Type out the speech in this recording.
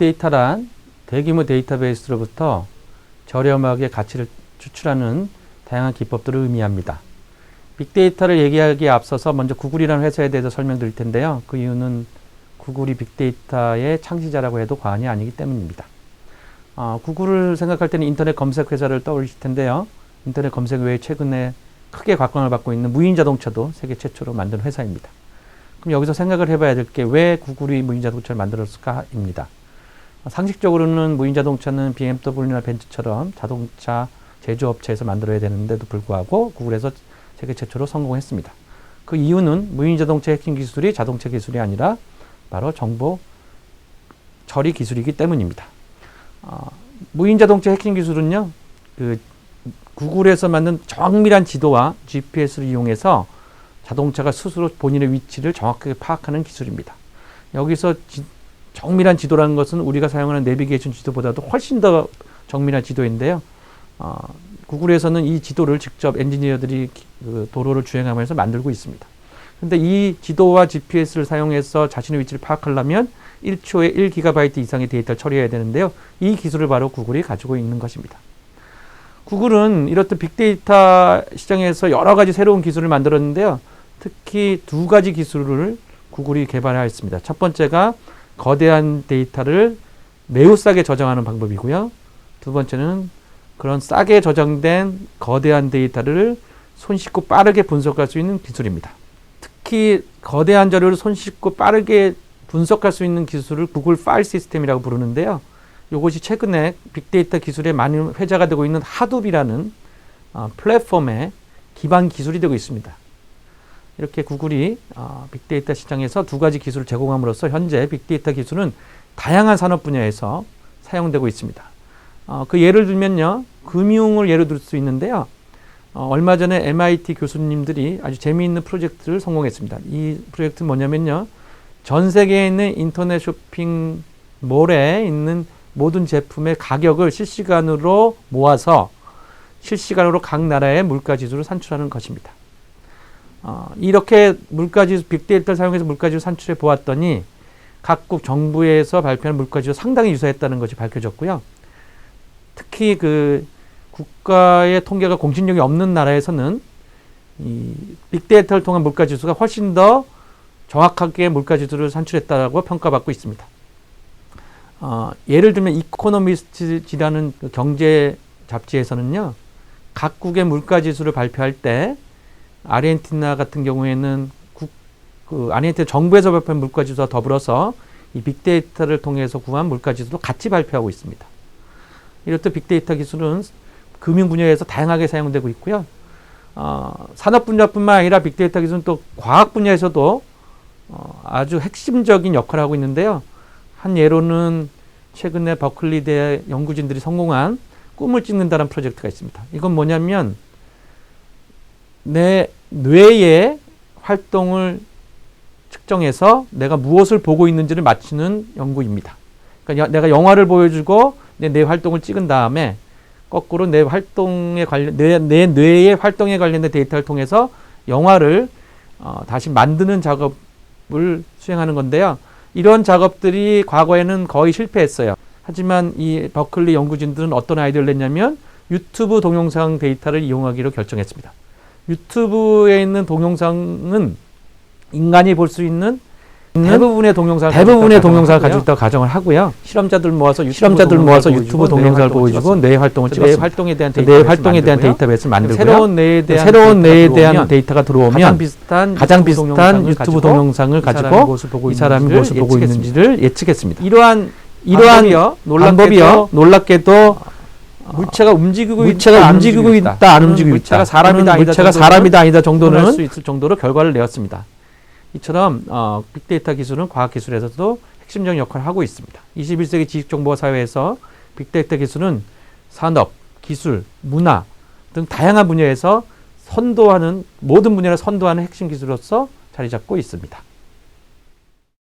빅데이터란 대규모 데이터베이스로부터 저렴하게 가치를 추출하는 다양한 기법들을 의미합니다. 빅데이터를 얘기하기에 앞서서 먼저 구글이라는 회사에 대해서 설명드릴 텐데요. 그 이유는 구글이 빅데이터의 창시자라고 해도 과언이 아니기 때문입니다. 구글을 생각할 때는 인터넷 검색 회사를 떠올리실 텐데요. 인터넷 검색 외에 최근에 크게 각광을 받고 있는 무인 자동차도 세계 최초로 만든 회사입니다. 그럼 여기서 생각을 해봐야 될 게 왜 구글이 무인 자동차를 만들었을까입니다. 상식적으로는 무인 자동차는 BMW나 벤츠처럼 자동차 제조업체에서 만들어야 되는데도 불구하고 구글에서 세계 최초로 성공했습니다. 그 이유는 무인 자동차 핵심 기술이 자동차 기술이 아니라 바로 정보 처리 기술이기 때문입니다. 무인 자동차 핵심 기술은요, 구글에서 만든 정밀한 지도와 GPS를 이용해서 자동차가 스스로 본인의 위치를 정확하게 파악하는 기술입니다. 여기서 정밀한 지도라는 것은 우리가 사용하는 내비게이션 지도보다도 훨씬 더 정밀한 지도인데요. 구글에서는 이 지도를 직접 엔지니어들이 도로를 주행하면서 만들고 있습니다. 근데 이 지도와 GPS를 사용해서 자신의 위치를 파악하려면 1초에 1GB 이상의 데이터를 처리해야 되는데요. 이 기술을 바로 구글이 가지고 있는 것입니다. 구글은 이렇듯 빅데이터 시장에서 여러 가지 새로운 기술을 만들었는데요. 특히 두 가지 기술을 구글이 개발하였습니다. 첫 번째가 거대한 데이터를 매우 싸게 저장하는 방법이고요. 두 번째는 그런 싸게 저장된 거대한 데이터를 손쉽고 빠르게 분석할 수 있는 기술입니다. 특히 거대한 자료를 손쉽고 빠르게 분석할 수 있는 기술을 구글 파일 시스템이라고 부르는데요. 이것이 최근에 빅데이터 기술에 많이 회자가 되고 있는 하둡이라는 플랫폼의 기반 기술이 되고 있습니다. 이렇게 구글이 빅데이터 시장에서 두 가지 기술을 제공함으로써 현재 빅데이터 기술은 다양한 산업 분야에서 사용되고 있습니다. 그 예를 들면요, 금융을 예로 들 수 있는데요. 얼마 전에 MIT 교수님들이 아주 재미있는 프로젝트를 성공했습니다. 이 프로젝트는 뭐냐면요, 전 세계에 있는 인터넷 쇼핑몰에 있는 모든 제품의 가격을 실시간으로 모아서 실시간으로 각 나라의 물가지수를 산출하는 것입니다. 이렇게 물가지수, 빅데이터를 사용해서 물가지수를 산출해 보았더니 각국 정부에서 발표한 물가지수가 상당히 유사했다는 것이 밝혀졌고요. 특히 국가의 통계가 공신력이 없는 나라에서는 이 빅데이터를 통한 물가지수가 훨씬 더 정확하게 물가지수를 산출했다고 평가받고 있습니다. 예를 들면 이코노미스트라는 경제 잡지에서는요, 각국의 물가지수를 발표할 때 아르헨티나 같은 경우에는 아르헨티나 정부에서 발표한 물가지수와 더불어서 이 빅데이터를 통해서 구한 물가지수도 같이 발표하고 있습니다. 이렇듯 빅데이터 기술은 금융 분야에서 다양하게 사용되고 있고요. 산업 분야뿐만 아니라 빅데이터 기술은 또 과학 분야에서도 아주 핵심적인 역할을 하고 있는데요. 한 예로는 최근에 버클리대 연구진들이 성공한 꿈을 찍는다는 프로젝트가 있습니다. 이건 뭐냐면 내 뇌의 활동을 측정해서 내가 무엇을 보고 있는지를 맞추는 연구입니다. 그러니까 내가 영화를 보여주고 내 활동을 찍은 다음에 거꾸로 내 활동에 내 뇌의 활동에 관련된 데이터를 통해서 영화를 다시 만드는 작업을 수행하는 건데요. 이런 작업들이 과거에는 거의 실패했어요. 하지만 이 버클리 연구진들은 어떤 아이디어를 냈냐면 유튜브 동영상 데이터를 이용하기로 결정했습니다. 유튜브에 있는 동영상은 인간이 볼 수 있는 대부분의 동영상을 가지고 있다고 가정을 하고요. 실험자들 모아서 유튜브 동영상을 보여주고 뇌 활동을 찍었습니다. 뇌 활동에 대한 데이터베이스를 만들고요. 새로운 뇌에 대한 데이터가 들어오면 가장 비슷한 유튜브 동영상을 가지고 이 사람이 무엇을 보고 있는지를 예측했습니다. 이러한 방법이요, 놀랍게도 물체가 움직이고 있다, 안 움직이고 있다. 물체가 사람이다, 아니다 정도는 할 수 있을 정도로 결과를 내었습니다. 이처럼 빅데이터 기술은 과학기술에서도 핵심적인 역할을 하고 있습니다. 21세기 지식정보 사회에서 빅데이터 기술은 산업, 기술, 문화 등 다양한 분야에서 모든 분야를 선도하는 핵심 기술로서 자리 잡고 있습니다.